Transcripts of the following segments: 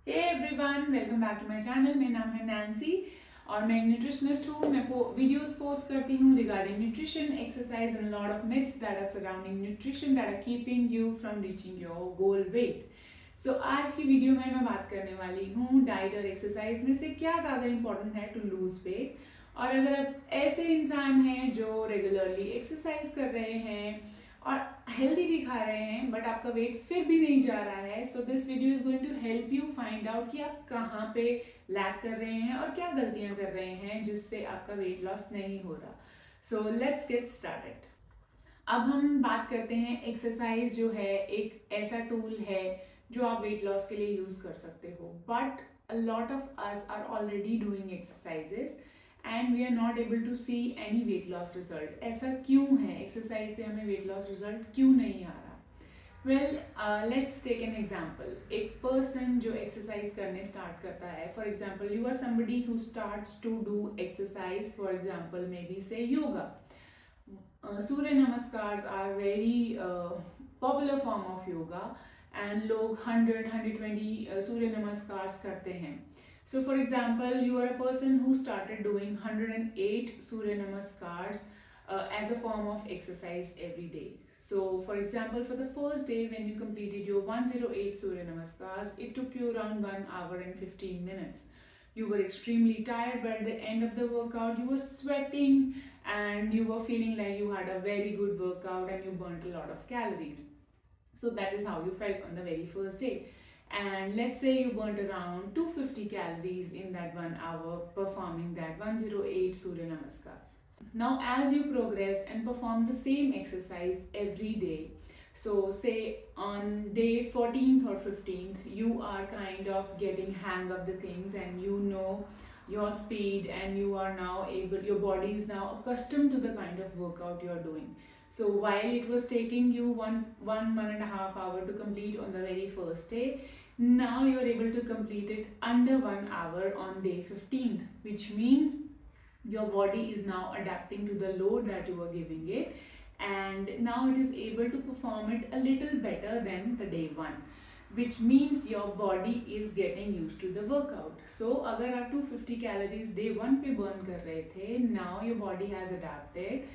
Hey everyone, welcome back to my channel. मेरा नाम है नैन्सी और मैं एक न्यूट्रिशनिस्ट हूँ। मैं वीडियोस पोस्ट करती हूँ regarding nutrition, exercise and lot of myths that are surrounding nutrition that are keeping you from reaching your goal weight. So आज की वीडियो में मैं बात करने वाली हूँ डाइट और एक्सरसाइज में से क्या ज़्यादा इंपॉर्टेंट है टू लूज वेट। और अगर आप ऐसे इंसान हैं जो रेगुलरली एक्सरसाइज कर रहे हैं और हेल्दी भी खा रहे हैं बट आपका वेट फिर भी नहीं जा रहा है, so this video is going to help you find out कि आप कहाँ पे लैग कर रहे हैं और क्या गलतियां कर रहे हैं जिससे आपका वेट लॉस नहीं हो रहा। So let's get started. अब हम बात करते हैं एक्सरसाइज जो है एक ऐसा टूल है जो आप वेट लॉस के लिए यूज कर सकते हो, but a lot of us are already doing exercises and we are not able to see any weight loss result. ऐसा क्यों है? एक्सरसाइज से हमें वेट लॉस रिजल्ट क्यों नहीं आ रहा? Well, let's take an example. एक पर्सन जो एक्सरसाइज करने स्टार्ट करता है, for example you are somebody who starts to do exercise, for example maybe say yoga. Surya namaskar are very popular form of yoga and लोग 100-120 सूर्य नमस्कार करते हैं। So for example, you are a person who started doing 108 Surya Namaskars as a form of exercise every day. So for example, for the first day when you completed your 108 Surya Namaskars, it took you around 1 hour and 15 minutes. You were extremely tired, but at the end of the workout, you were sweating and you were feeling like you had a very good workout and you burnt a lot of calories. So that is how you felt on the very first day. And let's say you burnt around 250 calories in that 1 hour performing that 108 Surya Namaskars. Now as you progress and perform the same exercise every day, so say on day 14th or 15th, you are kind of getting hang of the things and you know your speed and you are now able, your body is now accustomed to the kind of workout you are doing. So while it was taking you one and a half hour to complete on the very first day, now you are able to complete it under 1 hour on day 15th, which means your body is now adapting to the load that you are giving it, and now it is able to perform it a little better than the day one, which means your body is getting used to the workout. So अगर आप 250 calories day one पे burn कर रहे थे, now your body has adapted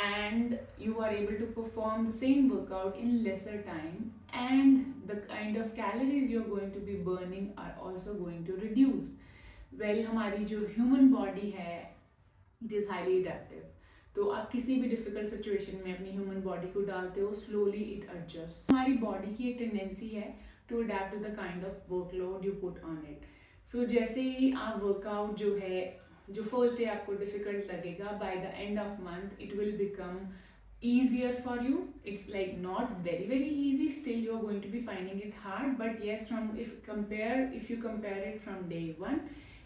and you are able to perform the same workout in lesser time, and the kind of calories you are going to be burning are also going to reduce. Well, हमारी जो human body है, it is highly adaptive. तो आप किसी भी difficult situation में अपनी human body को डालते हो, स्लोली इट एडजस्ट। हमारी बॉडी की एक टेंडेंसी है to adapt to the kind of workload you put on it. So जैसे ही आप वर्कआउट जो है, जो फर्स्ट डे आपको डिफिकल्ट लगेगा, by the end of month it will become easier for you. It's like not very easy, still you are going to be finding it hard, but yes, if you compare it from day one,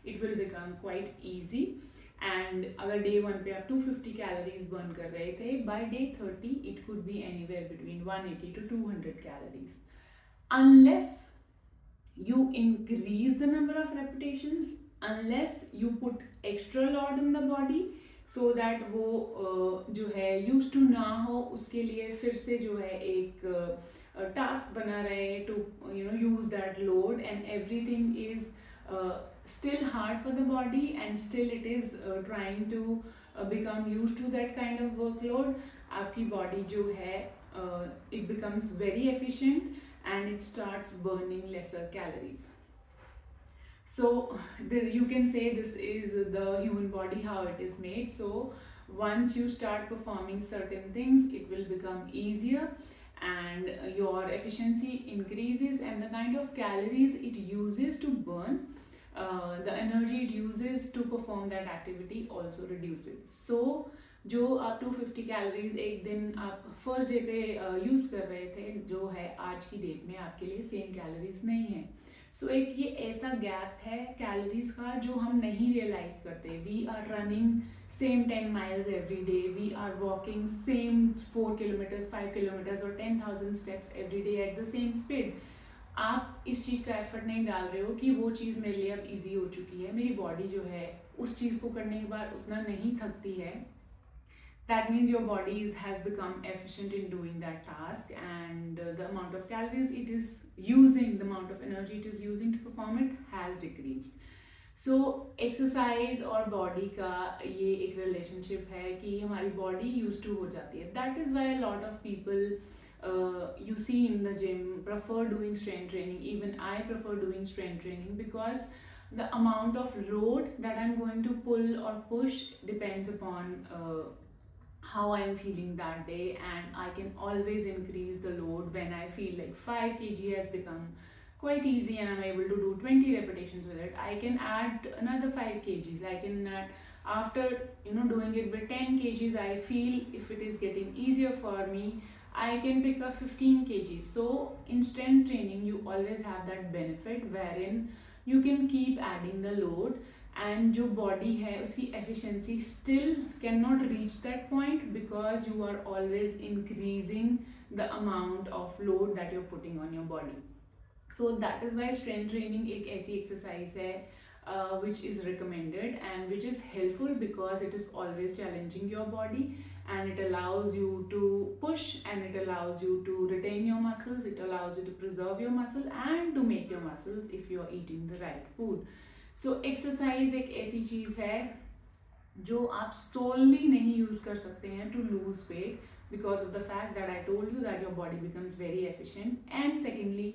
it will become quite easy. And अगर day one पे आप 250 calories burn कर रहे थे, by day 30 it could be anywhere between 180 to 200 calories, unless you increase the number of repetitions, unless you put extra load in the body so that वो जो है use to ना हो, उसके लिए फिर से जो है एक टास्क बना रहे to use that load, and everything is still hard for the body and still it is trying to become used to that kind of workload. आपकी body जो है it becomes very efficient and it starts burning lesser calories. So you can say this is the human body, how it is made. So once you start performing certain things, it will become easier and your efficiency increases, and the kind of calories it uses to burn, the energy it uses to perform that activity also reduces. So जो आप 250 calories एक दिन आप first day पे use कर रहे थे, जो है आज की डेट में आपके लिए सेम कैलोरीज नहीं है. सो एक ये ऐसा गैप है कैलोरीज का जो हम नहीं रियलाइज करते. We are running same 10 miles every day, we are walking same 4 kilometers, 5 kilometers और 10,000 steps every day at the same speed. आप इस चीज़ का एफर्ट नहीं डाल रहे हो कि वो चीज़ मेरे लिए अब इजी हो चुकी है, मेरी बॉडी जो है उस चीज़ को करने के बाद उतना नहीं थकती है. that means your body has become efficient in doing that task, and the amount of calories it is using, the amount of energy it is using to perform it has decreased. So exercise और body का ये एक relationship है कि हमारी body use to हो जाती है. That is why lot of people you see in the gym prefer doing strength training. Even I prefer doing strength training because the amount of load that I'm going to pull or push depends upon how I am feeling that day, and I can always increase the load when I feel like 5 kg has become quite easy and I'm able to do 20 repetitions with it. I can add another 5 kgs. I can add, after doing it with 10 kgs, I feel if it is getting easier for me, I can pick up 15 kgs. So in strength training you always have that benefit wherein you can keep adding the load, and जो body है उसकी efficiency still cannot reach that point because you are always increasing the amount of load that you're putting on your body. So that is why strength training एक ऐसी exercise है which is recommended and which is helpful because it is always challenging your body, and it allows you to push, and it allows you to retain your muscles, it allows you to preserve your muscle and to make your muscles if you are eating the right food. So exercise एक ऐसी चीज़ है जो आप solely नहीं use कर सकते हैं to lose weight because of the fact that I told you that your body becomes very efficient. And secondly,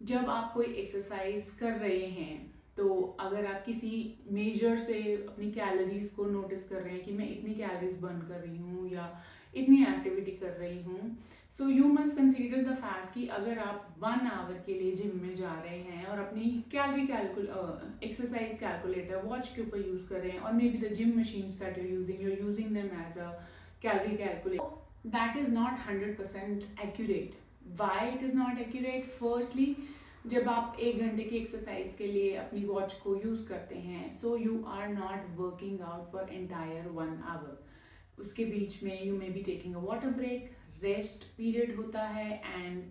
जब आप कोई एक्सरसाइज कर रहे हैं तो अगर आप किसी मेजर से अपनी कैलोरीज को नोटिस कर रहे हैं कि मैं इतनी कैलोरीज बर्न कर रही हूँ या इतनी एक्टिविटी कर रही हूँ, so you must consider the fact कि अगर आप 1 आवर के लिए जिम में जा रहे हैं और अपनी कैलोरी एक्सरसाइज कैलकुलेटर वॉच के ऊपर यूज कर रहे हैं, और may be the gym machines that you're using them as a calorie calculator, that is not 100% accurate. Why it is not accurate? Firstly, जब आप 1 घंटे की एक्सरसाइज के लिए अपनी वॉच को यूज करते हैं, so you are not working out for entire 1 hour. उसके बीच में you may be taking a water break, rest period होता है, and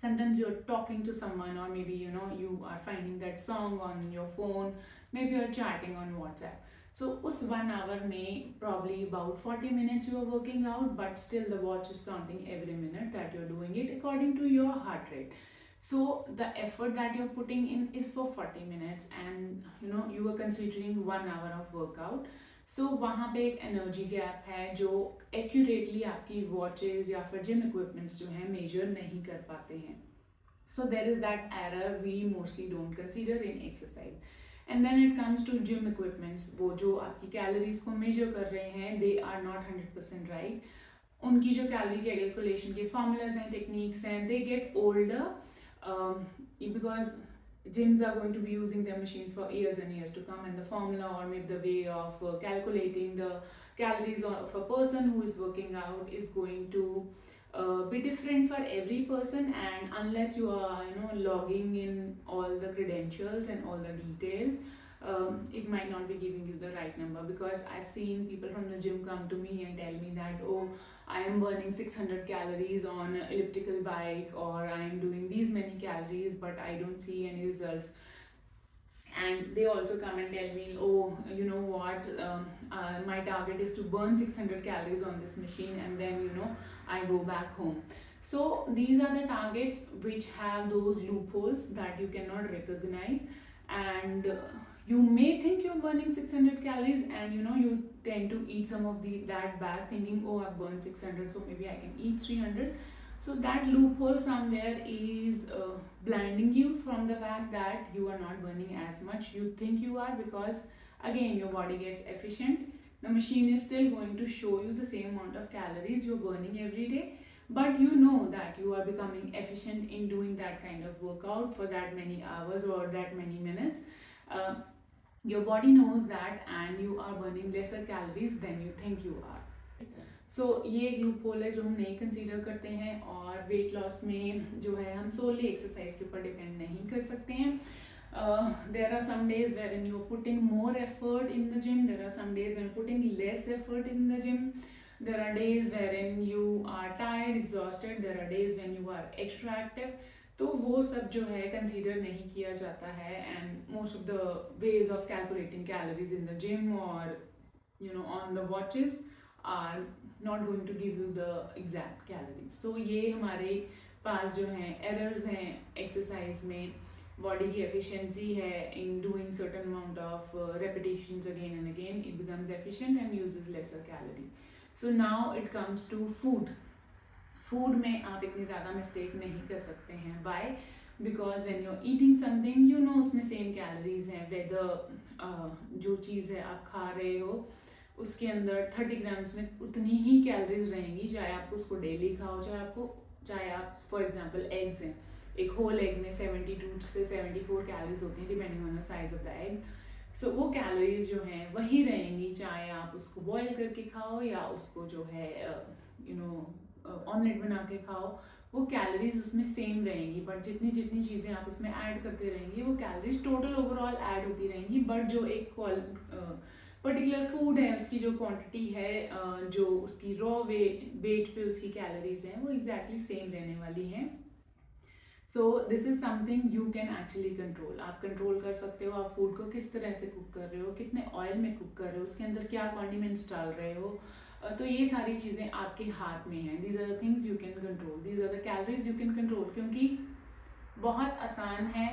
sometimes you're talking to someone, or maybe you are finding that song on your phone, maybe you're chatting on WhatsApp. So उस 1 hour में probably about 40 minutes you are working out, but still the watch is counting every minute that you're doing it according to your heart rate. So the effort that you're putting in is for 40 minutes, and you are considering 1 hour of workout. So वहाँ पे एक energy gap है जो accurately आपकी watches या फिर gym equipments जो हैं मेजर नहीं कर पाते हैं. So there is that error we mostly don't consider in exercise. And then it comes to gym equipments, वो जो आपकी कैलोरीज को मेजर कर रहे हैं, they are not 100% right. उनकी जो कैलोरी कैलकुलेशन के फॉर्मूलाज हैं, टेक्निक्स हैं, they get older because gyms are going to be using their machines for years and years to come, and the formula or maybe the way of calculating the calories of a person who is working out is going to be different for every person, and unless you are logging in all the credentials and all the details, it might not be giving you the right number. Because I've seen people from the gym come to me and tell me that, oh, I am burning 600 calories on an elliptical bike, or I am doing these many calories but I don't see any results. And they also come and tell me, oh, you know what, my target is to burn 600 calories on this machine, and then I go back home. So these are the targets which have those loopholes that you cannot recognize, and you may think you're burning 600 calories, and you tend to eat some of that back thinking, oh, I've burned 600, so maybe I can eat 300. So that loophole somewhere is blinding you from the fact that you are not burning as much you think you are, because again your body gets efficient. The machine is still going to show you the same amount of calories you're burning every day, but you know that you are becoming efficient in doing that kind of workout for that many hours or that many minutes. Your body knows that, and you are burning lesser calories than you think you are. सो ये एक loop hole है जो हम नहीं consider करते हैं, और weight loss में जो है हम सोली एक्सरसाइज के ऊपर डिपेंड नहीं कर सकते हैं. There are some days where you are putting more effort in the gym, there are some days where putting less effort in the gym, there are days where you are tired, exhausted, there are days when you are extra active. तो वो सब जो है consider नहीं किया जाता है, and most of the ways of calculating calories in the gym और on the watches are not going to give you the exact calories. So ये हमारे पास जो हैं errors हैं exercise में, body की efficiency है in doing certain amount of repetitions again and again, it becomes efficient and uses lesser calorie. So now it comes to food. Food में आप इतनी ज़्यादा मिस्टेक नहीं कर सकते हैं. Why? Because when you are eating something, you know उसमें same calories हैं. वेदर जो चीज़ है आप खा रहे हो उसके अंदर 30 ग्राम्स में उतनी ही कैलोरीज रहेंगी, चाहे आप उसको डेली खाओ, चाहे आप फॉर एग्जांपल एग्स हैं, एक होल एग में 72 से 74 कैलोरीज होती हैं depending on the size of the egg. So वो कैलोरीज जो हैं वही रहेंगी, चाहे आप उसको बॉयल करके खाओ या उसको जो है ऑमलेट बना के खाओ, वो कैलोरीज उसमें सेम रहेंगी. बट जितनी जितनी चीज़ें आप उसमें ऐड करते रहेंगी वो कैलोरीज टोटल ओवरऑल ऐड होती रहेंगी. बट जो एक पर्टिकुलर फूड है उसकी जो क्वांटिटी है, जो उसकी रॉ वेट पे उसकी कैलोरीज हैं वो एग्जैक्टली सेम रहने वाली हैं. So this is something you can actually control. आप कंट्रोल कर सकते हो आप फूड को किस तरह से कुक कर रहे हो, कितने ऑयल में कुक कर रहे हो, उसके अंदर क्या कॉन्डिमेंट्स डाल रहे हो. तो ये सारी चीज़ें आपके हाथ में हैं. These are the things you can control, these are the calories you can control. क्योंकि बहुत आसान है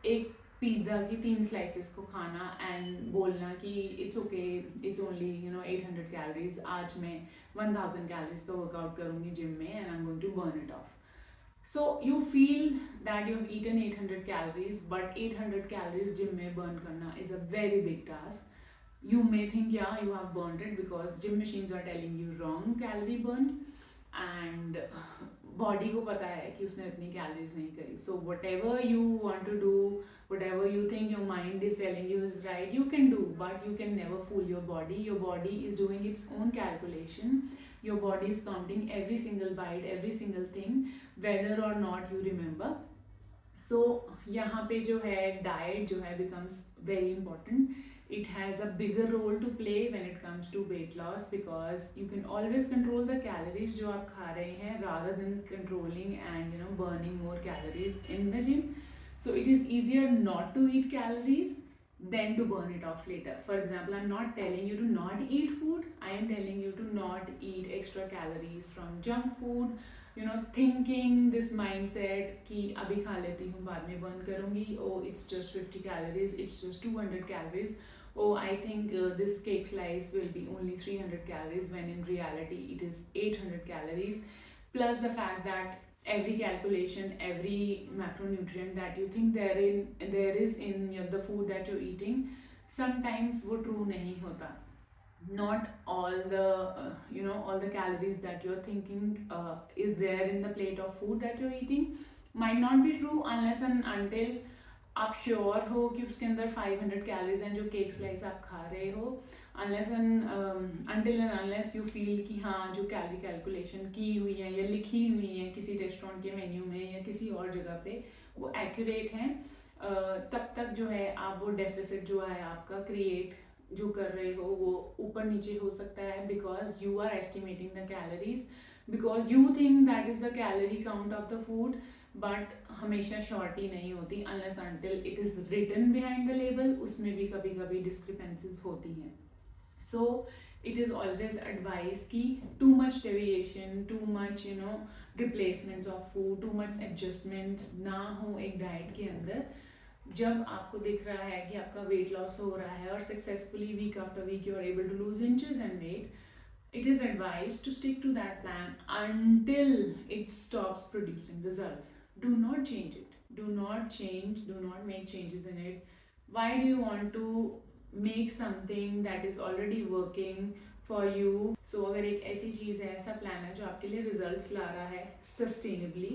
एक पिज़्ज़ा की 3 स्लाइसेस को खाना एंड बोलना कि it's okay, it's only 800 calories. आज मैं 1000 कैलोरीज का वर्कआउट करूँगी जिम में and I am going to burn it off. So you feel that you have eaten 800 calories, but 800 calories gym में burn करना is a very big task. You may think yeah you have burned it because gym machines are telling you wrong calorie burn, and body को पता है कि उसने इतनी calories नहीं करी. So whatever you want to do, whatever you think your mind is telling you is right, you can do, but you can never fool your body. Your body is doing its own calculation. Your body is counting every single bite, every single thing, whether or not you remember. So यहाँ पे जो है diet जो है becomes very important. It has a bigger role to play when it comes to weight loss because you can always control the calories जो आप खा रहे हैं rather than controlling and burning more calories in the gym. So it is easier not to eat calories than to burn it off later. For example, I'm not telling you to not eat food. I am telling you to not eat extra calories from junk food. Thinking this mindset कि अभी खा लेती हूँ बाद में burn करूँगी. Oh, it's just 50 calories. It's just 200 calories. Oh, I think this cake slice will be only 300 calories when in reality it is 800 calories. Plus the fact that every calculation, every macronutrient that you think there is in the food that you're eating, sometimes वो true नहीं होता. Not all the all the calories that you're thinking is there in the plate of food that you're eating might not be true unless and until आप sure हो कि उसके अंदर 500 calories हैं जो केक स्लाइस आप खा रहे हो. Unless and until and unless you feel कि हाँ जो कैलोरी कैलकुलेशन की हुई है या लिखी हुई है किसी रेस्टोरेंट के मेन्यू में या किसी और जगह पे वो एक्यूरेट हैं, तब तक जो है आप वो डेफिसिट जो है आपका क्रिएट जो कर रहे हो वो ऊपर नीचे हो सकता है because you are estimating the calories, because you think that is the calorie count of the food. But हमेशा शॉर्टी नहीं होती unless until it is written behind the label. उसमें भी कभी कभी डिस्क्रिपेंसीज होती हैं. So it is always advice कि too much deviation, too much replacements of food, too much adjustment ना हो एक डाइट के अंदर. जब आपको दिख रहा है कि आपका वेट लॉस हो रहा है और successfully week after week you are able to lose inches and weight, it is advised to stick to that plan until it stops producing results. Do not change it. Do not change. Do not make changes in it. Why do you want to make something that is already working for you? So अगर एक ऐसी चीज़ है, ऐसा plan है जो आपके लिए results ला रहा है sustainably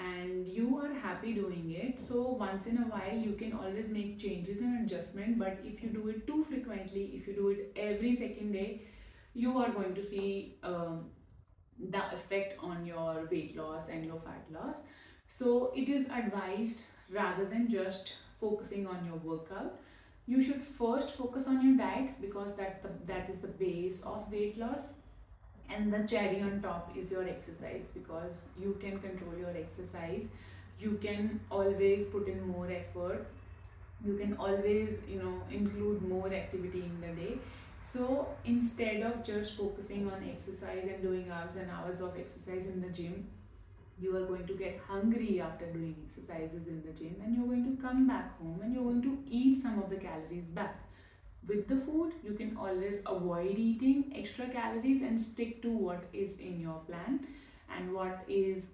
and you are happy doing it, so once in a while you can always make changes and adjustment. But if you do it too frequently, if you do it every second day, you are going to see the effect on your weight loss and your fat loss. So it is advised rather than just focusing on your workout, you should first focus on your diet because that is the base of weight loss, and the cherry on top is your exercise because you can control your exercise. You can always put in more effort. You can always include more activity in the day. So instead of just focusing on exercise and doing hours and hours of exercise in the gym, you are going to get hungry after doing exercises in the gym, and you're going to come back home and you're going to eat some of the calories back. With the food, you can always avoid eating extra calories and stick to what is in your plan and what is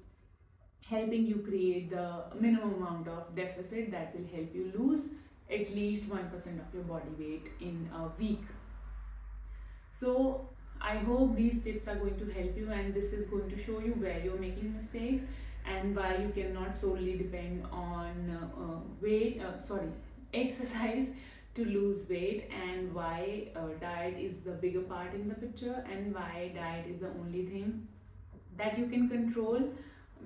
helping you create the minimum amount of deficit that will help you lose at least 1% of your body weight in a week. So I hope these tips are going to help you, and this is going to show you where you're making mistakes and why you cannot solely depend on exercise to lose weight, and why diet is the bigger part in the picture, and why diet is the only thing that you can control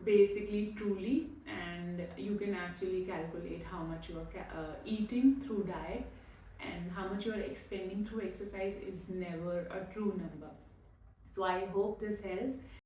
basically truly, and you can actually calculate how much you are eating through diet, and how much you are expending through exercise is never a true number. So I hope this helps.